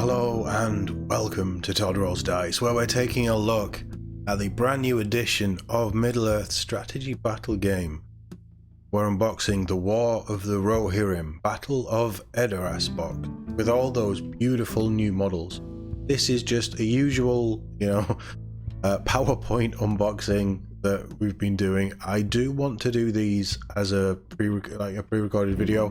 Hello and welcome to Todd Rolls Dice, where we're taking a look at the brand new edition of Middle-earth strategy battle game. We're unboxing the War of the Rohirrim Battle of Edoras box with all those beautiful new models. This is just a usual, PowerPoint unboxing that we've been doing. I do want to do these as a pre-recorded video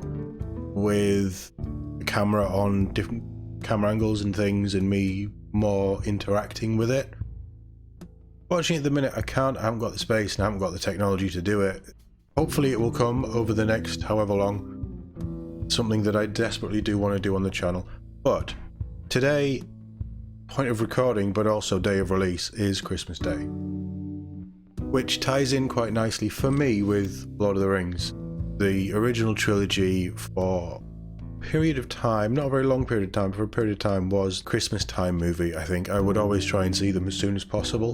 with the camera on different camera angles and things and me more interacting with it. Watching at the minute I haven't got the space and I haven't got the technology to do it. Hopefully it will come over the next however long. Something that I desperately do want to do on the channel. But today, point of recording but also day of release, is Christmas Day, which ties in quite nicely for me with Lord of the Rings. The original trilogy for period of time, not a very long period of time, but for a period of time, was Christmas time movie. I think I would always try and see them as soon as possible,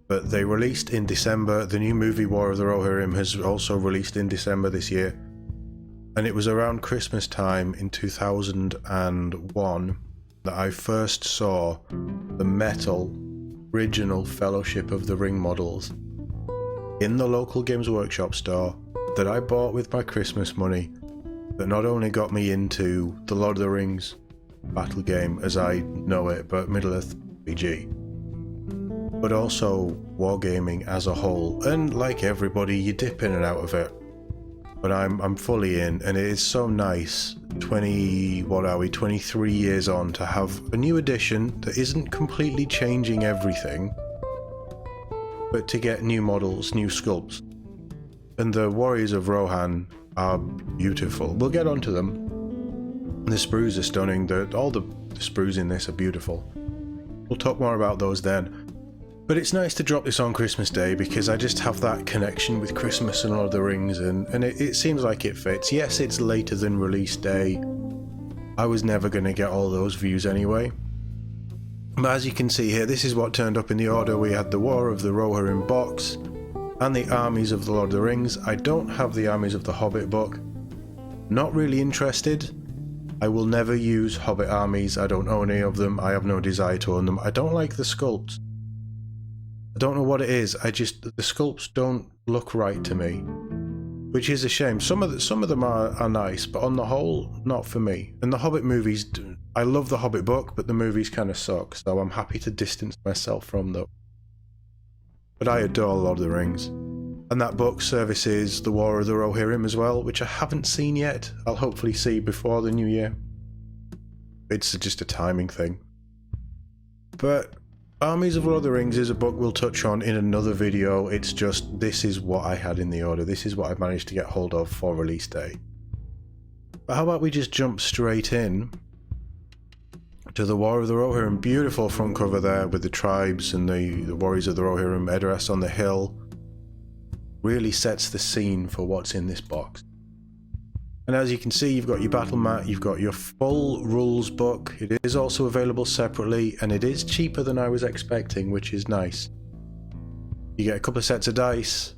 but they released in December. The new movie War of the Rohirrim has also released in December this year, and it was around Christmas time in 2001 that I first saw the metal original Fellowship of the Ring models in the local Games Workshop store that I bought with my Christmas money. That not only got me into the Lord of the Rings battle game as I know it, but Middle-earth SBG, but also wargaming as a whole. And like everybody, you dip in and out of it, but I'm fully in, and it is so nice 23 years on to have a new edition that isn't completely changing everything, but to get new models, new sculpts. And the Warriors of Rohan are beautiful. We'll get onto them. The Sprues are stunning. All the Sprues in this are beautiful. We'll talk more about those then. But it's nice to drop this on Christmas Day because I just have that connection with Christmas and Lord of the Rings, and it seems like it fits. Yes, it's later than release day. I was never going to get all those views anyway. But as you can see here, this is what turned up in the order. We had the War of the Rohirrim box and the Armies of the Lord of the Rings. I don't have the Armies of the Hobbit book. Not really interested. I will never use Hobbit armies. I don't own any of them. I have no desire to own them. I don't like the sculpts. I don't know what it is. The sculpts don't look right to me, which is a shame. Some of them are nice, but on the whole, not for me. And the Hobbit movies, I love the Hobbit book, but the movies kind of suck, so I'm happy to distance myself from them. But I adore Lord of the Rings, and that book services the War of the Rohirrim as well, which I haven't seen yet. I'll hopefully see before the new year. It's just a timing thing. But Armies of Lord of the Rings is a book we'll touch on in another video. It's just, this is what I had in the order. This is what I managed to get hold of for release day. But how about we just jump straight in to the War of the Rohirrim. Beautiful front cover there with the tribes and the Warriors of the Rohirrim, Edoras on the hill. Really sets the scene for what's in this box. And as you can see, you've got your battle mat, you've got your full rules book. It is also available separately, and it is cheaper than I was expecting, which is nice. You get a couple of sets of dice,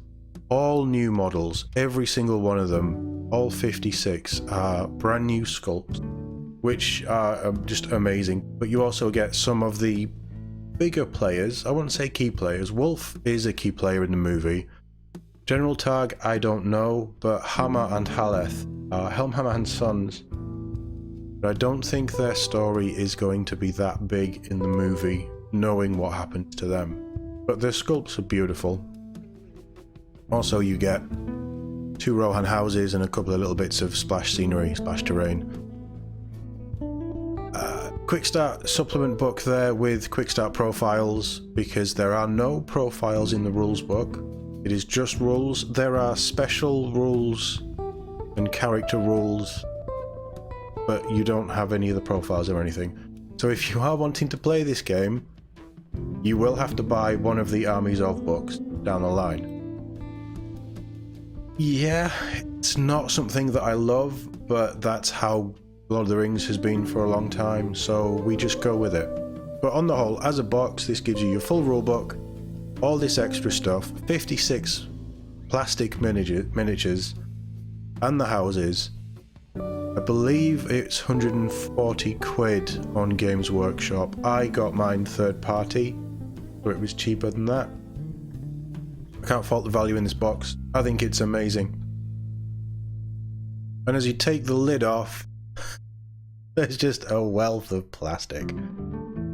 all new models, every single one of them, all 56 are brand new sculpts, which are just amazing. But you also get some of the bigger players. I wouldn't say key players. Wolf is a key player in the movie. General Targ, I don't know, but Hammer and Haleth are Helmhammer and Sons. But I don't think their story is going to be that big in the movie, knowing what happens to them. But their sculpts are beautiful. Also, you get 2 Rohan houses and a couple of little bits of splash scenery, splash terrain. Quick start supplement book there with quick start profiles, because there are no profiles in the rules book. It is just rules. There are special rules and character rules, but you don't have any of the profiles or anything. So if you are wanting to play this game, you will have to buy one of the Armies of books down the line. Yeah, it's not something that I love, but that's how Lord of the Rings has been for a long time, so we just go with it. But on the whole, as a box, this gives you your full rulebook, all this extra stuff, 56 plastic miniatures, and the houses, I believe it's 140 quid on Games Workshop. I got mine third party, so it was cheaper than that. I can't fault the value in this box. I think it's amazing. And as you take the lid off, there's just a wealth of plastic.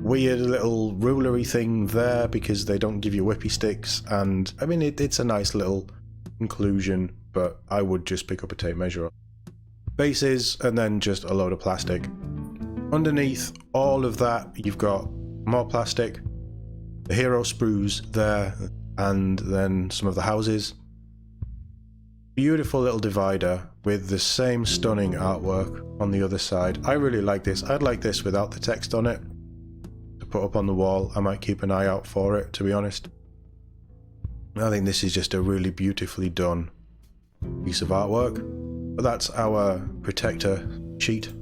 Weird little rulery thing there because they don't give you whippy sticks, and I mean it's a nice little inclusion, but I would just pick up a tape measure. Bases, and then just a load of plastic. Underneath all of that, you've got more plastic, the hero sprues there, and then some of the houses. Beautiful little divider with the same stunning artwork on the other side. I really like this. I'd like this without the text on it to put up on the wall. I might keep an eye out for it, to be honest. I think this is just a really beautifully done piece of artwork. But that's our protector sheet.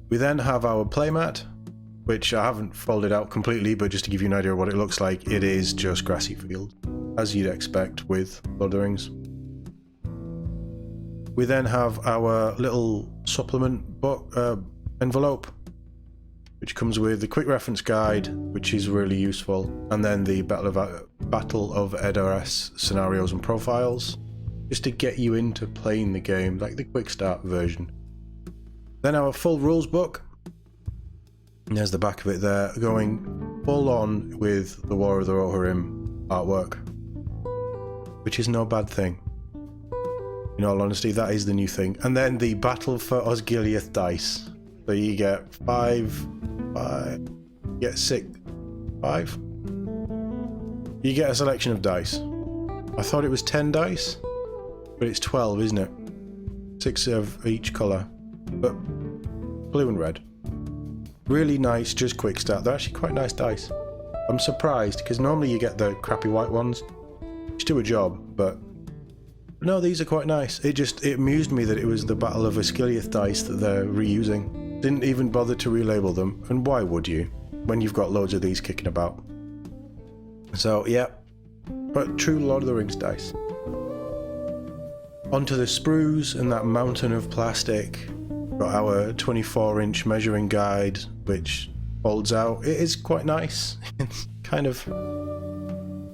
We then have our playmat, which I haven't folded out completely, but just to give you an idea of what it looks like, it is just grassy field, as you'd expect with Lord of the Rings. We then have our little supplement book envelope, which comes with the quick reference guide, which is really useful, and then the Battle of Edoras scenarios and profiles, just to get you into playing the game, like the quick start version. Then our full rules book, and there's the back of it there, going full on with the War of the Rohirrim artwork, which is no bad thing. In all honesty, that is the new thing. And then the Battle for Osgiliath dice. So you get 5, you get 6, 5. You get a selection of dice. I thought it was 10 dice, but it's 12, isn't it? 6 of each colour, but blue and red. Really nice, just quick start. They're actually quite nice dice. I'm surprised, because normally you get the crappy white ones, which do a job, but no, these are quite nice. It amused me that it was the Battle of Osgiliath dice that they're reusing. Didn't even bother to relabel them, and why would you, when you've got loads of these kicking about? So, yeah, but true Lord of the Rings dice. Onto the sprues and that mountain of plastic. Got our 24-inch measuring guide, which folds out. It is quite nice. It's kind of...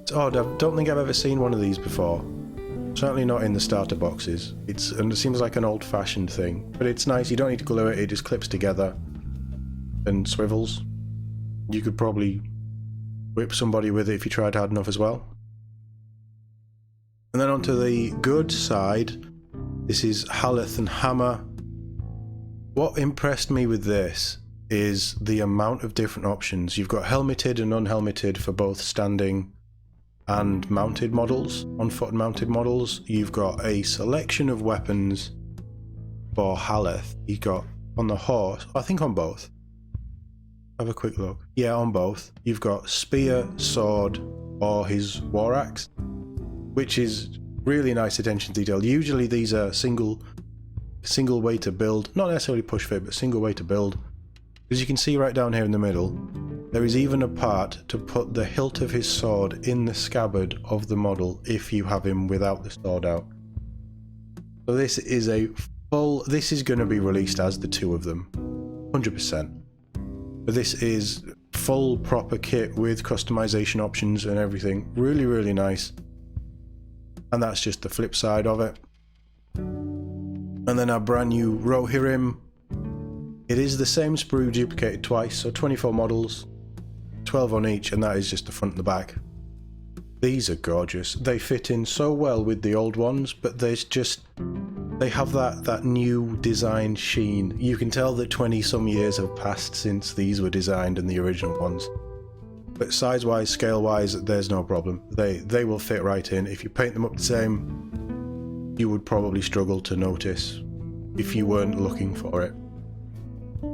It's odd. I don't think I've ever seen one of these before. Certainly not in the starter boxes. And it seems like an old-fashioned thing. But it's nice. You don't need to glue it. It just clips together and swivels. You could probably whip somebody with it if you tried hard enough as well. And then onto the good side. This is Haleth and Hammer. What impressed me with this is the amount of different options. You've got helmeted and unhelmeted for both standing and mounted models, on foot and mounted models. You've got a selection of weapons for Haleth. You've got on the horse, I think on both. Have a quick look. Yeah, on both. You've got spear, sword, or his war axe, which is really nice attention to detail. Usually these are single way to build, not necessarily push fit, but single way to build. As you can see right down here in the middle, there is even a part to put the hilt of his sword in the scabbard of the model if you have him without the sword out. So this is this is going to be released as the two of them, 100%. But this is full proper kit with customization options and everything. Really, really nice. And that's just the flip side of it. And then our brand new Rohirrim. It is the same sprue duplicated twice, so 24 models, 12 on each, and that is just the front and the back. These are gorgeous. They fit in so well with the old ones, but they have that new design sheen. You can tell that 20 some years have passed since these were designed and the original ones. But size wise, scale wise, there's no problem. They will fit right in. If you paint them up the same, you would probably struggle to notice if you weren't looking for it.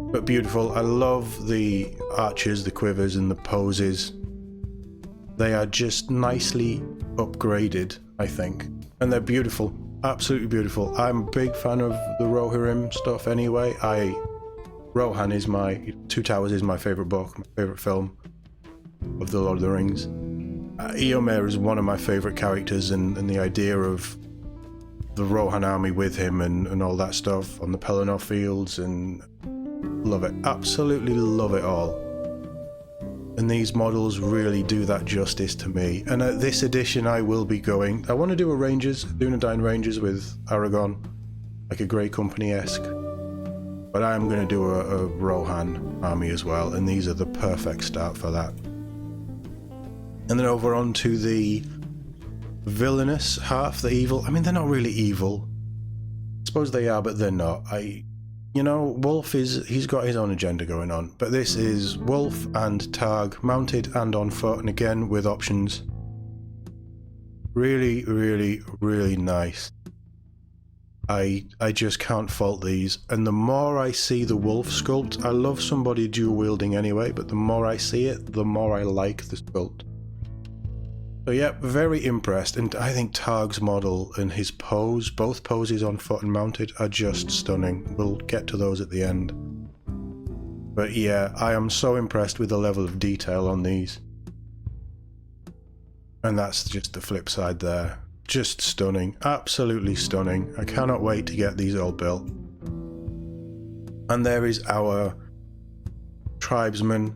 But beautiful. I love the archers, the quivers, and the poses. They are just nicely upgraded, I think. And they're beautiful. Absolutely beautiful. I'm a big fan of the Rohirrim stuff anyway. Rohan is Two Towers is my favourite book, my favourite film of the Lord of the Rings. Eomer is one of my favourite characters, and the idea of the Rohan army with him and all that stuff on the Pelennor fields, and love it. Absolutely love it all. And these models really do that justice to me. And at this edition I will be going... I want to do a Rangers, Dunedain Rangers with Aragon, like a Grey Company-esque. But I am going to do a Rohan army as well, and these are the perfect start for that. And then over on to the villainous half, the evil. I mean, they're not really evil. I suppose they are, but they're not. You know, Wolf he's got his own agenda going on, but this is Wolf and Targ, mounted and on foot, and again with options. Really, really, really nice. I just can't fault these, and the more I see the Wolf sculpt, I love somebody dual wielding anyway, but the more I see it, the more I like the sculpt. So yeah, very impressed, and I think Targ's model and his pose, both poses on foot and mounted, are just stunning. We'll get to those at the end. But yeah, I am so impressed with the level of detail on these. And that's just the flip side there. Just stunning, absolutely stunning. I cannot wait to get these all built. And there is our tribesman.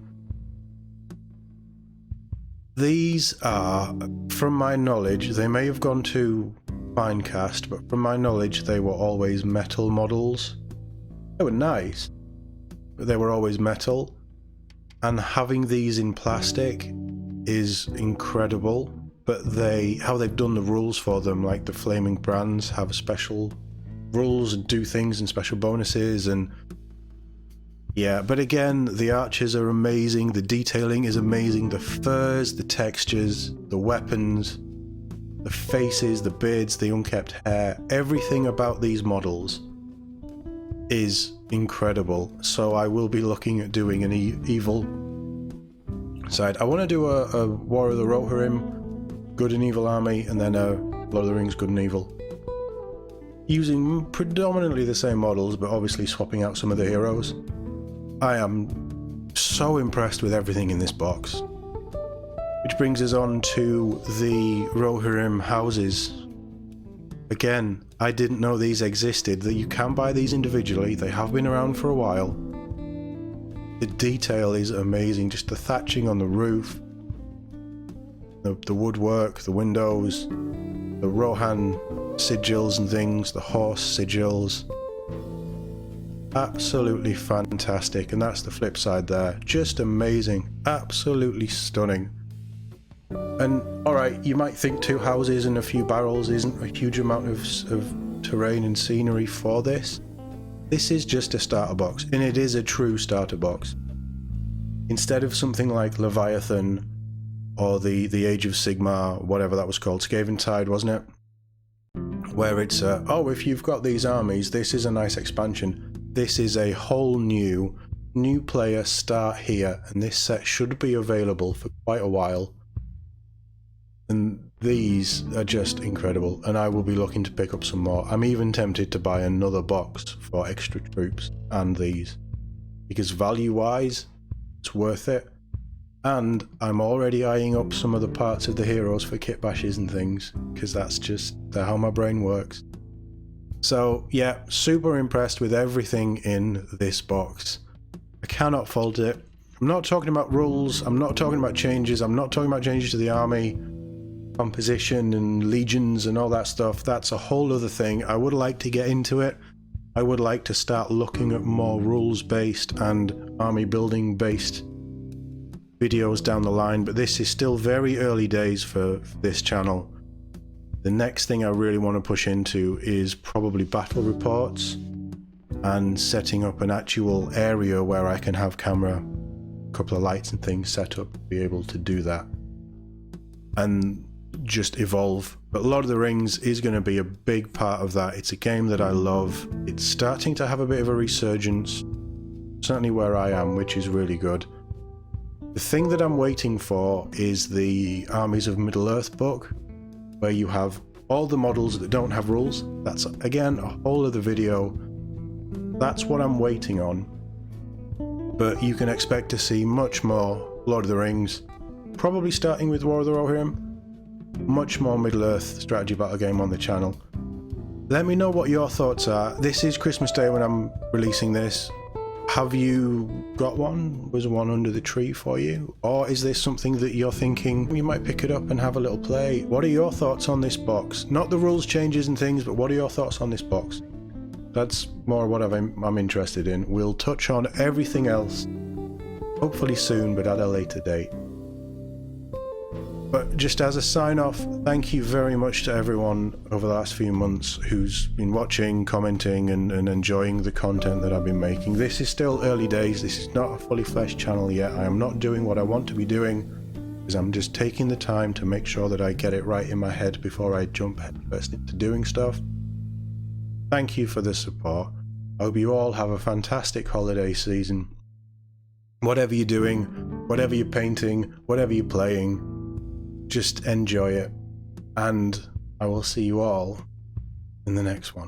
These are, from my knowledge, they may have gone to Finecast, but from my knowledge they were always metal models. They were nice, but they were always metal. And having these in plastic is incredible, but how they've done the rules for them, like the Flaming Brands have special rules and do things and special bonuses, and yeah, but again, the archers are amazing, the detailing is amazing, the furs, the textures, the weapons, the faces, the beards, the unkept hair, everything about these models is incredible. So I will be looking at doing an evil side. I want to do a War of the Rohirrim, Good and Evil army, and then a Lord of the Rings, Good and Evil. Using predominantly the same models, but obviously swapping out some of the heroes. I am so impressed with everything in this box. Which brings us on to the Rohirrim houses. Again, I didn't know these existed, that you can buy these individually. They have been around for a while. The detail is amazing, just the thatching on the roof, the woodwork, the windows, the Rohan sigils and things, the horse sigils. Absolutely fantastic, and that's the flip side there. Just amazing, absolutely stunning. And alright, you might think 2 houses and a few barrels isn't a huge amount of terrain and scenery for this. This is just a starter box, and it is a true starter box. Instead of something like Leviathan or the Age of Sigmar, whatever that was called, Skaven Tide, wasn't it? Where it's oh, if you've got these armies, this is a nice expansion. This is a whole new player start here, and this set should be available for quite a while. And these are just incredible, and I will be looking to pick up some more. I'm even tempted to buy another box for extra troops and these, because value-wise, it's worth it. And I'm already eyeing up some of the parts of the heroes for kit bashes and things, because that's just how my brain works. So yeah, super impressed with everything in this box. I cannot fault it. I'm not talking about rules, I'm not talking about changes, I'm not talking about changes to the army composition and legions and all that stuff. That's a whole other thing. I would like to get into it. I would like to start looking at more rules based and army building based videos down the line, but this is still very early days for this channel. The next thing I really want to push into is probably battle reports and setting up an actual area where I can have camera, a couple of lights and things set up to be able to do that and just evolve. But Lord of the Rings is going to be a big part of that. It's a game that I love. It's starting to have a bit of a resurgence, certainly where I am, which is really good. The thing that I'm waiting for is the Armies of Middle-earth book, where you have all the models that don't have rules. That's, again, a whole other video. That's what I'm waiting on. But you can expect to see much more Lord of the Rings, probably starting with War of the Rohirrim, much more Middle-earth strategy battle game on the channel. Let me know what your thoughts are. This is Christmas Day when I'm releasing this. Have you got one? Was one under the tree for you? Or is this something that you're thinking you might pick it up and have a little play? What are your thoughts on this box? Not the rules changes and things, but what are your thoughts on this box? That's more what I'm interested in. We'll touch on everything else, hopefully soon, but at a later date. But just as a sign off, thank you very much to everyone over the last few months who's been watching, commenting and enjoying the content that I've been making. This is still early days. This is not a fully fleshed channel yet. I am not doing what I want to be doing because I'm just taking the time to make sure that I get it right in my head before I jump headfirst into doing stuff. Thank you for the support. I hope you all have a fantastic holiday season. Whatever you're doing, whatever you're painting, whatever you're playing, just enjoy it, and I will see you all in the next one.